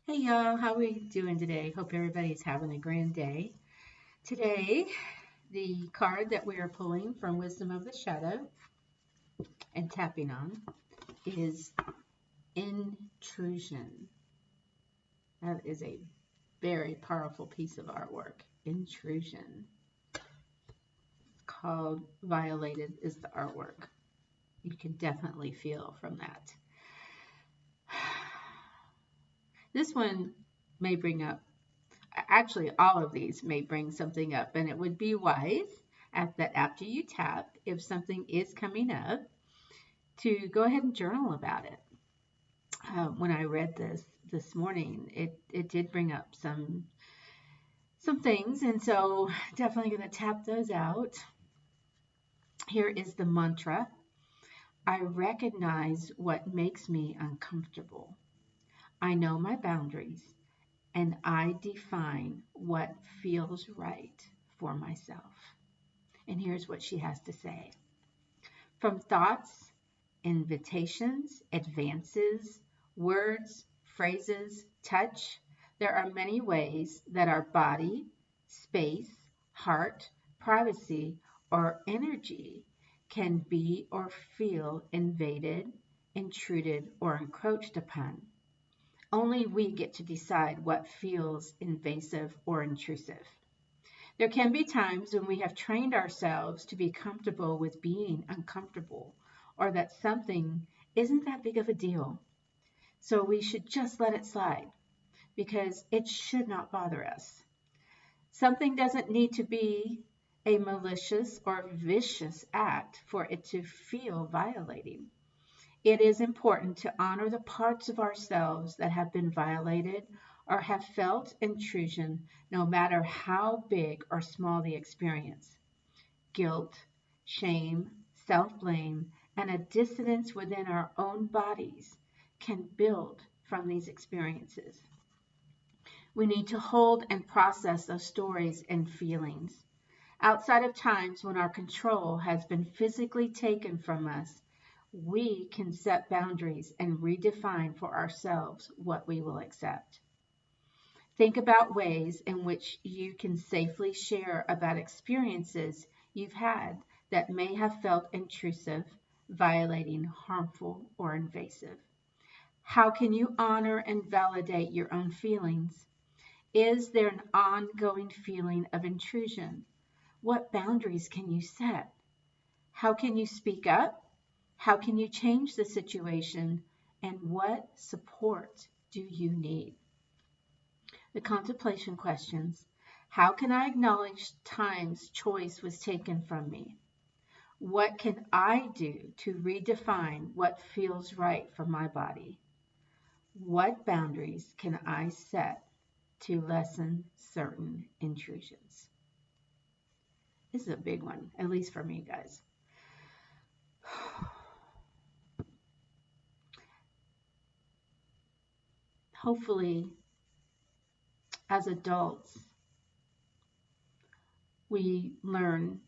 Hey y'all, how are we doing today? Hope everybody's having a grand day. Today, the card that we are pulling from Wisdom of the Shadow and tapping on is Intrusion. That is a very powerful piece of artwork. Intrusion. Called Violated is the artwork. You can definitely feel from that. This one may bring up actually all of these may bring something up, and it would be wise that after you tap, if something is coming up, to go ahead and journal about it. When I read this morning, it did bring up some things, and so definitely going to tap those out. Here is the mantra. I recognize what makes me uncomfortable. I know my boundaries, and I define what feels right for myself. And here's what she has to say. From thoughts, invitations, advances, words, phrases, touch, there are many ways that our body, space, heart, privacy, or energy can be or feel invaded, intruded, or encroached upon. Only we get to decide what feels invasive or intrusive. There can be times when we have trained ourselves to be comfortable with being uncomfortable, or that something isn't that big of a deal. So we should just let it slide because it should not bother us. Something doesn't need to be a malicious or vicious act for it to feel violating. It is important to honor the parts of ourselves that have been violated or have felt intrusion, no matter how big or small the experience. Guilt, shame, self blame, and a dissonance within our own bodies can build from these experiences. We need to hold and process those stories and feelings. Outside of times when our control has been physically taken from us, we can set boundaries and redefine for ourselves what we will accept. Think about ways in which you can safely share about experiences you've had that may have felt intrusive, violating, harmful, or invasive. How can you honor and validate your own feelings? Is there an ongoing feeling of intrusion? What boundaries can you set? How can you speak up? How can you change the situation? And what support do you need? The contemplation questions. How can I acknowledge times choice was taken from me? What can I do to redefine what feels right for my body? What boundaries can I set to lessen certain intrusions? This is a big one, at least for me, guys. Hopefully, as adults, we learn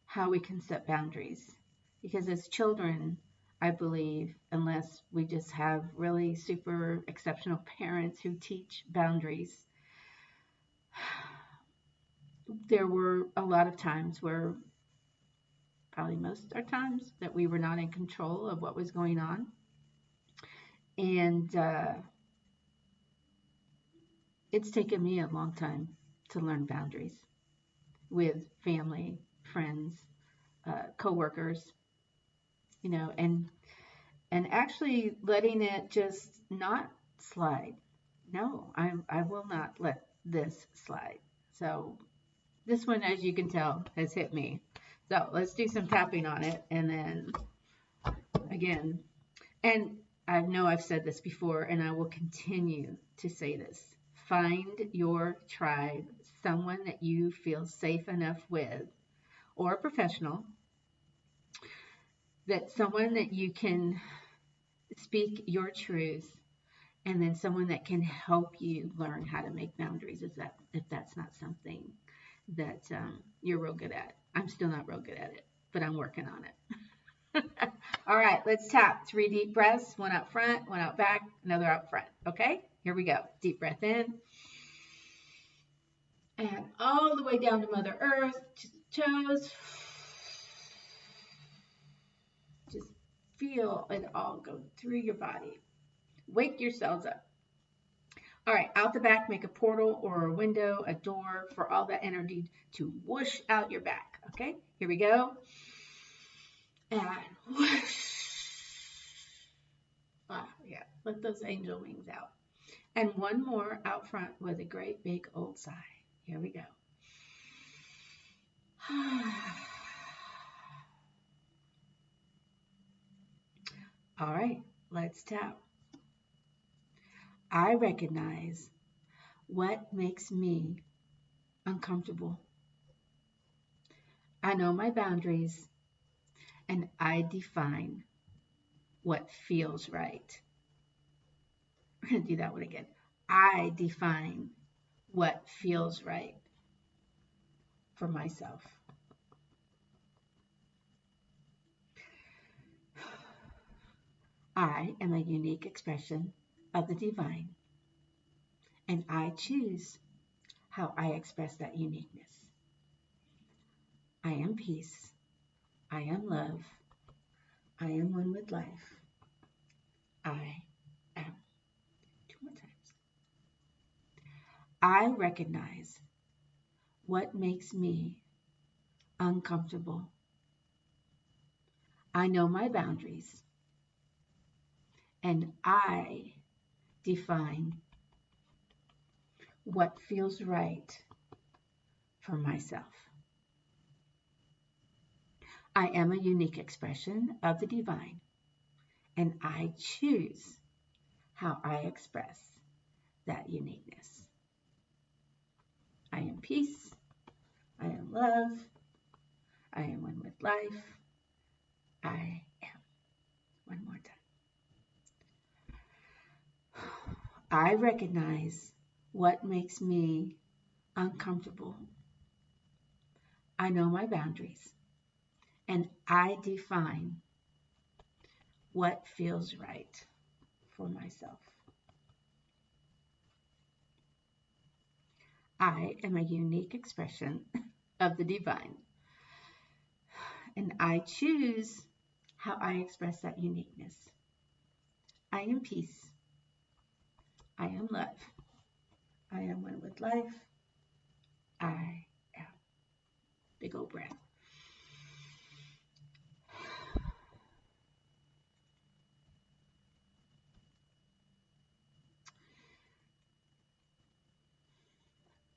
how we can set boundaries. Because as children, I believe, unless we just have really super exceptional parents who teach boundaries, there were a lot of times where, probably most of our times, that we were not in control of what was going on. And it's taken me a long time to learn boundaries with family, friends, coworkers, and actually letting it just not slide. No, I will not let this slide. So this one, as you can tell, has hit me. So let's do some tapping on it, and then again, and I know I've said this before, and I will continue to say this. Find your tribe, someone that you feel safe enough with, or a professional, that someone that you can speak your truth, and then someone that can help you learn how to make boundaries if that's not something that you're real good at. I'm still not real good at it, but I'm working on it. All right, let's tap. 3 deep breaths, one out front, one out back, another out front. Okay, here we go. Deep breath in. And all the way down to Mother Earth, to the toes. Just feel it all go through your body. Wake yourselves up. All right, out the back, make a portal or a window, a door for all that energy to whoosh out your back. Okay, here we go. And whoosh. Ah, yeah, let those angel wings out. And one more out front with a great big old sigh. Here we go. All right, let's tap. I recognize what makes me uncomfortable. I know my boundaries and I define what feels right. We're going to do that one again. I define what feels right for myself. I am a unique expression of the divine, and I choose how I express that uniqueness. I am peace. I am love. I am one with life. I am. 2 more times. I recognize what makes me uncomfortable. I know my boundaries, and I define what feels right for myself. I am a unique expression of the divine, and I choose how I express that uniqueness. I am peace. I am love. I am one with life. I am. One more time. I recognize what makes me uncomfortable. I know my boundaries, and I define what feels right for myself. I am a unique expression of the divine, and I choose how I express that uniqueness. I am peace. I am love. I am one with life. I am. Big old breath.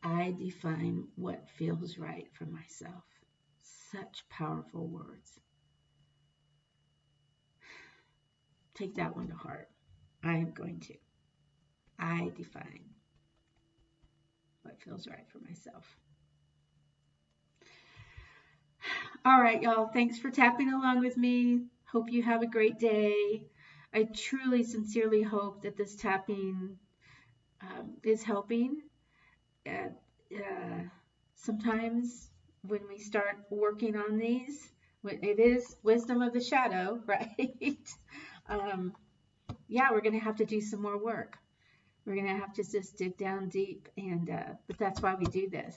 I define what feels right for myself. Such powerful words. Take that one to heart. I am going to. I define what feels right for myself. All right, y'all. Thanks for tapping along with me. Hope you have a great day. I truly, sincerely hope that this tapping is helping. Sometimes when we start working on these, it is wisdom of the shadow, right? Yeah, we're going to have to do some more work. We're going to have to just dig down deep, but that's why we do this,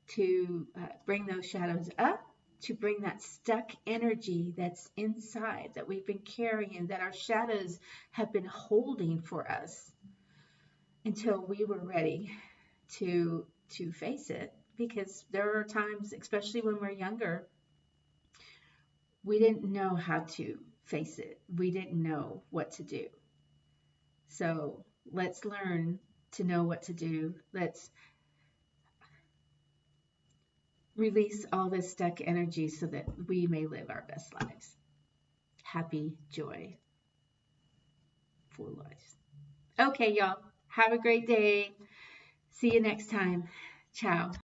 to bring those shadows up, to bring that stuck energy that's inside, that we've been carrying, that our shadows have been holding for us until we were ready to face it. Because there are times, especially when we're younger, we didn't know how to face it. We didn't know what to do. So let's learn to know what to do. Let's release all this stuck energy so that we may live our best lives. Happy, joy, full lives. Okay, y'all. Have a great day. See you next time. Ciao.